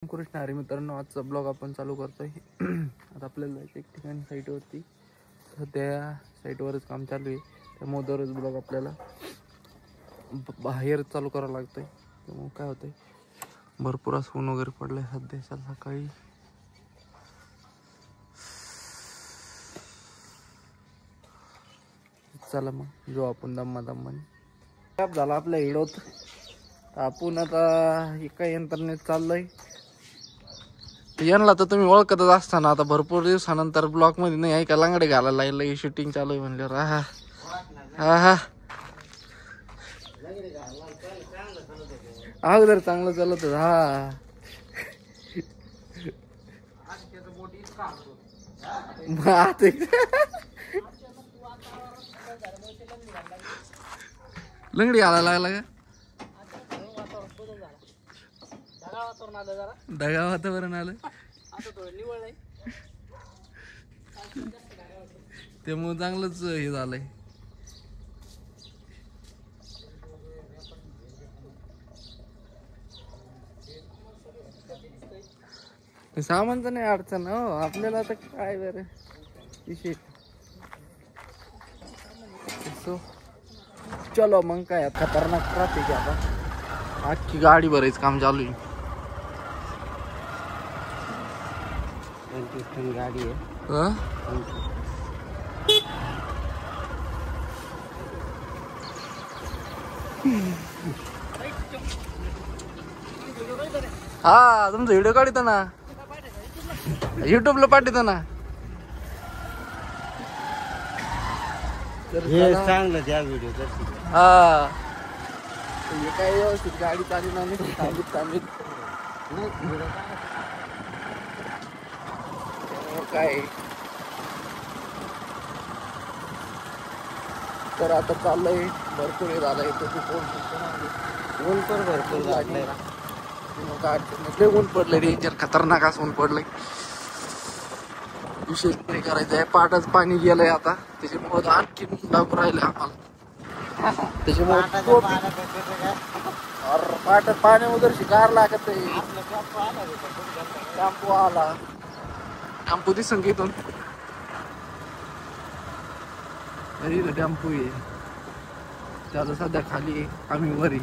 कृष्ण हरी मित्रांनो, आजचा ब्लॉग आपण चालू करतोय. आता आपल्याला जायचं एक ठिकाणी साईटवरती. सध्या साईटवरच काम चालू आहे, त्यामुळे दररोज ब्लॉग आपल्याला बाहेर चालू करावं लागतंय. त्यामुळे काय होतंय, भरपूर असं ऊन वगैरे पडलंय सध्या सकाळी. चला मग जो आपण दम्मा झाला आपल्या हिडोत. आपण आता एका यंत्रणेत चाललोय. यांना तर तुम्ही ओळखतच असताना, आता भरपूर दिवसानंतर ब्लॉक मध्ये नाही आहे का लांगडे घालायला लागले. शूटिंग चालू आहे म्हणल्यावर हा हा हा अगोदर चांगलं चालत हा. लंगडी घालायला लागला का? ढगाळ वातावरण आलं त्यामुळे चांगलंच हे झालंय. सामानचं नाही अडचण हो आपल्याला. आता काय बरं विषय. चलो मग काय, खतरनाक ट्रॅफिक आहे आता. अख्खी गाडी भरायच काम चालू आहे. गाडी आहे हा. तुमचा व्हिडिओ काढतो ना, युट्यूबला पाठवतो ना. हे चांगलं त्या व्हिडिओ हा. हे काय व्यवस्थित गाडी चालू नाही, थांबीत काय. तर आता चाललंय भरपूर हे झालंय. ऊन पण भरपूर लागलंय. ऊन पडलंय डेंजर, खतरनाक असं ऊन पडलंय. विशेष नाही करायचं आहे. पाटाच पाणी गेलंय आता, त्याच्यामुळे आणखी लागू राहिलंय आम्हाला. त्याच्यामुळे पाटात पाणी वगैरे शिकार लागत आहे. टॅम्पो आला, टॅम्पो ती संगीतून टॅम्पो आहे त्याला सध्या खाली, आम्ही वरी.